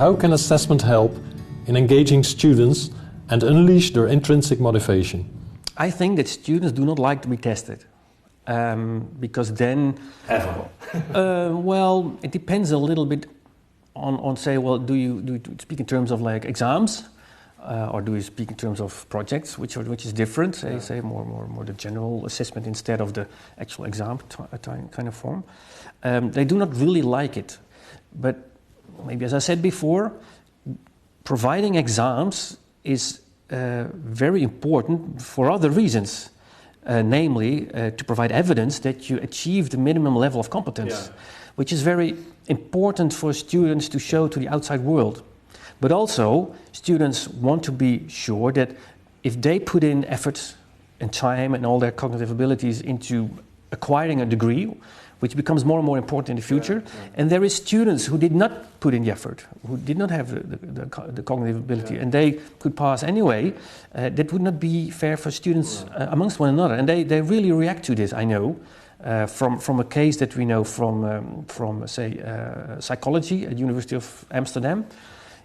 How can assessment help in engaging students and unleash their intrinsic motivation? I think that students do not like to be tested. Because then... well, it depends a little bit on say, well, do you speak in terms of like exams? Or do you speak in terms of projects, which is different, say more the general assessment instead of the actual exam kind of form. They do not really like it. But maybe, as I said before, providing exams is very important for other reasons. Namely, to provide evidence that you achieve the minimum level of competence, which is very important for students to show to the outside world. But also, students want to be sure that if they put in effort and time and all their cognitive abilities into acquiring a degree, which becomes more and more important in the future, and there is students who did not put in the effort, who did not have the cognitive ability, and they could pass anyway, that would not be fair for students amongst one another. And they really react to this, I know, from a case that we know from psychology at the University of Amsterdam,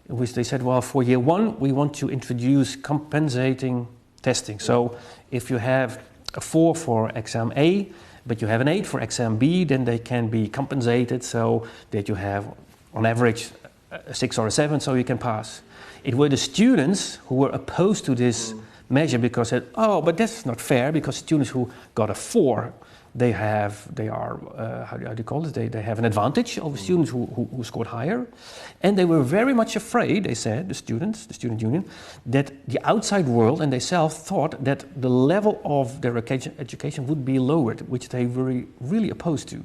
in which they said, well, for year one, we want to introduce compensating testing. So if you have a 4 for exam A, but you have an 8 for exam B, then they can be compensated so that you have, on average, a 6 or a 7, so you can pass. It were the students who were opposed to this measure because they said, oh, but that's not fair, because students who got a 4, they are, how do you call it? They have an advantage over students who scored higher. And they were very much afraid, they said, the student union, that the outside world and they self thought that the level of their education would be lowered, which they were really opposed to.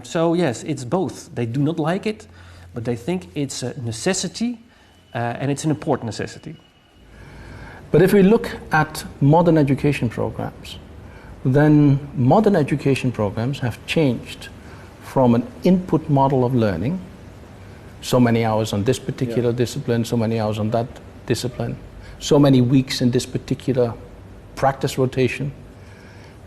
So yes, it's both. They do not like it, but they think it's a necessity, and it's an important necessity. But if we look at modern education programs, then modern education programs have changed from an input model of learning, so many hours on this particular discipline, so many hours on that discipline, so many weeks in this particular practice rotation,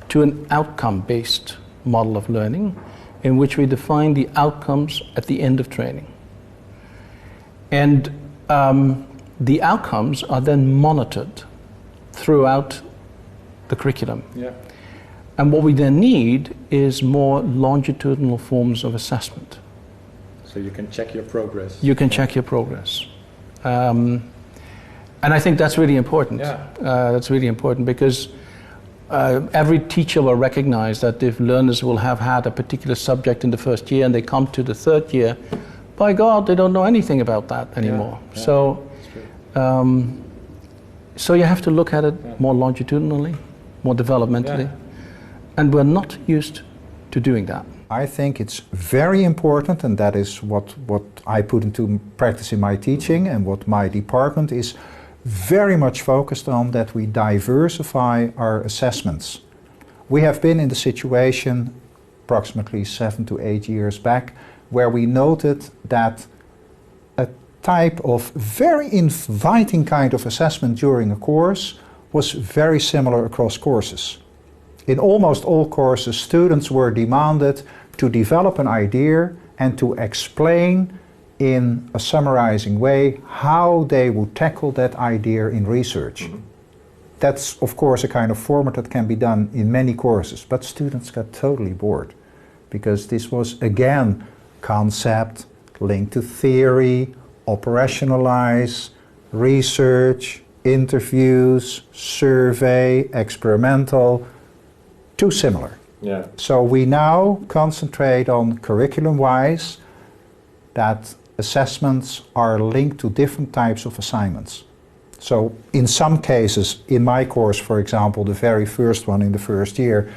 to an outcome-based model of learning in which we define the outcomes at the end of training. And the outcomes are then monitored throughout the curriculum. And what we then need is more longitudinal forms of assessment. So you can check your progress. You can check your progress. And I think that's really important. That's really important because every teacher will recognize that if learners will have had a particular subject in the first year and they come to the third year, by God, they don't know anything about that anymore. So you have to look at it more longitudinally, more developmentally. And we're not used to doing that. I think it's very important, and that is what I put into practice in my teaching and what my department is very much focused on, that we diversify our assessments. We have been in the situation approximately 7 to 8 years back where we noted that a type of very inviting kind of assessment during a course was very similar across courses. In almost all courses, students were demanded to develop an idea and to explain in a summarizing way how they would tackle that idea in research. That's, of course, a kind of format that can be done in many courses, but students got totally bored because this was, again, concept, linked to theory, operationalize, research, interviews, survey, experimental, too similar. So we now concentrate on curriculum-wise that assessments are linked to different types of assignments. So in some cases, in my course, for example, the very first one in the first year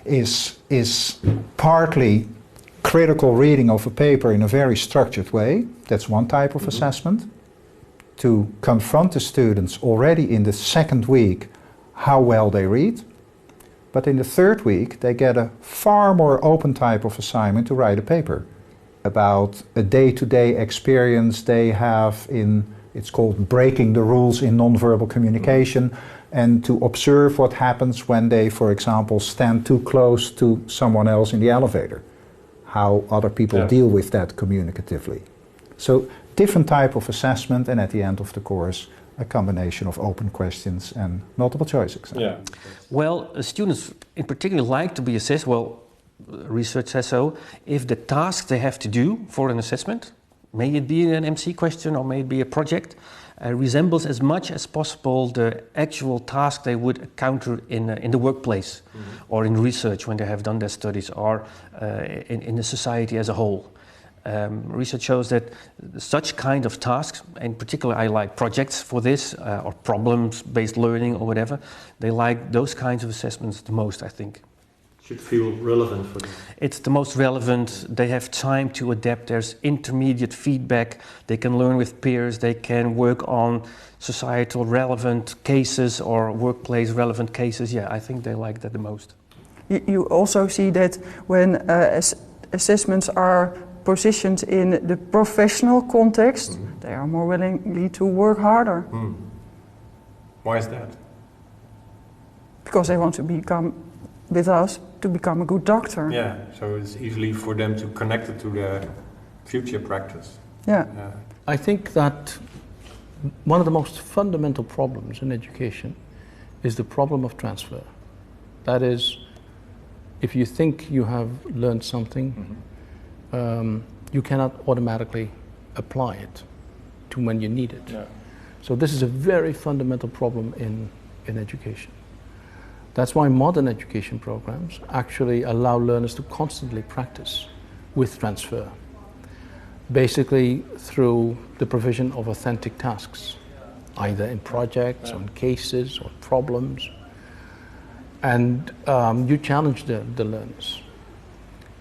is partly critical reading of a paper in a very structured way. That's one type of assessment. To confront the students already in the second week how well they read. But in the third week, they get a far more open type of assignment to write a paper about a day-to-day experience they have in, it's called breaking the rules in nonverbal communication, and to observe what happens when they, for example, stand too close to someone else in the elevator, how other people deal with that communicatively. So different type of assessment, and at the end of the course, a combination of open questions and multiple choice exams. Yeah. Well, students in particular like to be assessed, well, research says so, if the task they have to do for an assessment, may it be an MC question or may it be a project, resembles as much as possible the actual task they would encounter in the workplace or in research when they have done their studies or in the society as a whole. Research shows that such kind of tasks, in particular I like projects for this, or problems-based learning or whatever, they like those kinds of assessments the most, I think. Should feel relevant for them. It's the most relevant, they have time to adapt, there's intermediate feedback, they can learn with peers, they can work on societal relevant cases or workplace relevant cases. Yeah, I think they like that the most. You also see that when assessments are positioned in the professional context, they are more willing to work harder. Why is that? Because they want to become, with us, to become a good doctor. Yeah, so it's easily for them to connect it to the future practice. Yeah. I think that one of the most fundamental problems in education is the problem of transfer. That is, if you think you have learned something, you cannot automatically apply it to when you need it. Yeah. So this is a very fundamental problem in education. That's why modern education programs actually allow learners to constantly practice with transfer, basically through the provision of authentic tasks, either in projects, or in cases, or problems. And you challenge the learners,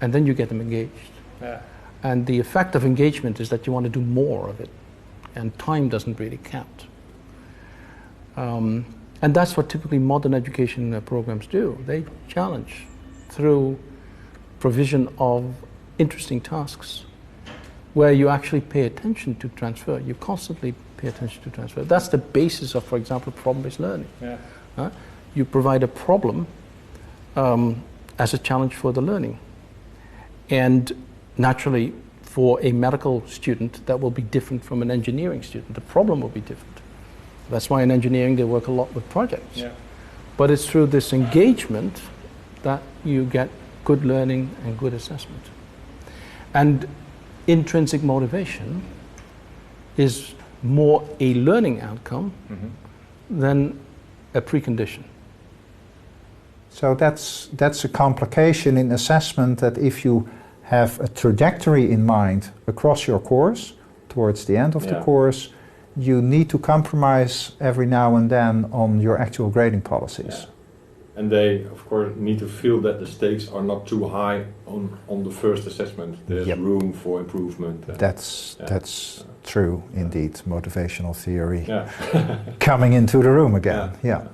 and then you get them engaged. Yeah. And the effect of engagement is that you want to do more of it, and time doesn't really count. And that's what typically modern education programs do. They challenge through provision of interesting tasks where you actually pay attention to transfer. You constantly pay attention to transfer. That's the basis of, for example, problem-based learning. Yeah. You provide a problem as a challenge for the learning. And naturally, for a medical student, that will be different from an engineering student. The problem will be different. That's why in engineering they work a lot with projects. Yeah. But it's through this engagement that you get good learning and good assessment. And intrinsic motivation is more a learning outcome than a precondition. So that's a complication in assessment, that if you have a trajectory in mind across your course, towards the end of the course, you need to compromise every now and then on your actual grading policies. Yeah. And they, of course, need to feel that the stakes are not too high on the first assessment. There's room for improvement. That's true indeed. Motivational theory Yeah. coming into the room again. Yeah.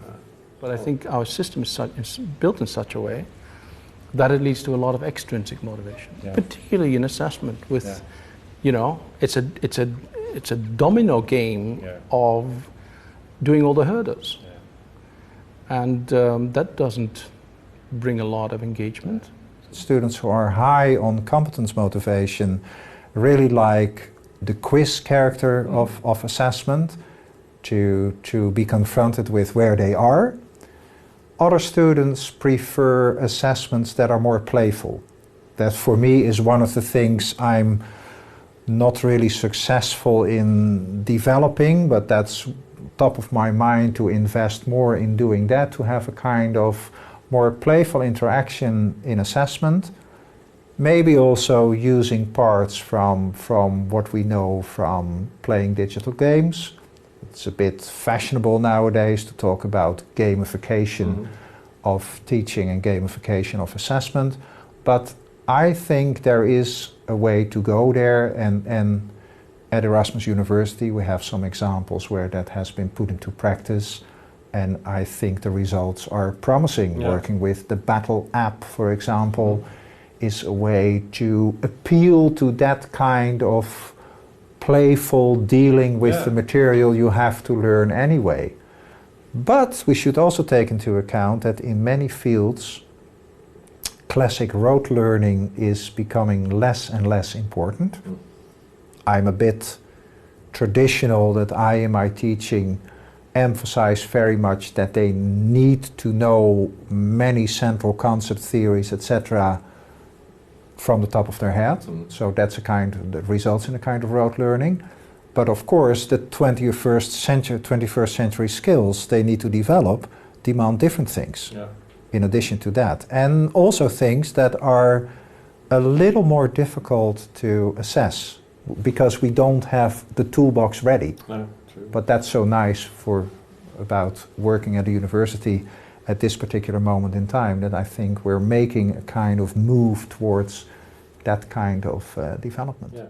But I think our system is built in such a way that it leads to a lot of extrinsic motivation, particularly in assessment. With, you know, it's a domino game of doing all the hurdles, and that doesn't bring a lot of engagement. Students who are high on competence motivation really like the quiz character of assessment, to be confronted with where they are. Other students prefer assessments that are more playful. That for me is one of the things I'm not really successful in developing, but that's top of my mind to invest more in doing that, to have a kind of more playful interaction in assessment. Maybe also using parts from what we know from playing digital games. It's a bit fashionable nowadays to talk about gamification of teaching and gamification of assessment, but I think there is a way to go there, and at Erasmus University we have some examples where that has been put into practice, and I think the results are promising. Working with the Battle app, for example, is a way to appeal to that kind of playful dealing with the material you have to learn anyway. But we should also take into account that in many fields classic rote learning is becoming less and less important. I'm a bit traditional, that I in my teaching emphasize very much that they need to know many central concept theories, etc., from the top of their head. So that's that results in a kind of rote learning. But of course, the 21st century skills they need to develop demand different things. Yeah. In addition to that, and also things that are a little more difficult to assess because we don't have the toolbox ready. No, true. But that's so nice about working at a university at this particular moment in time, that I think we're making a kind of move towards that kind of development. Yeah.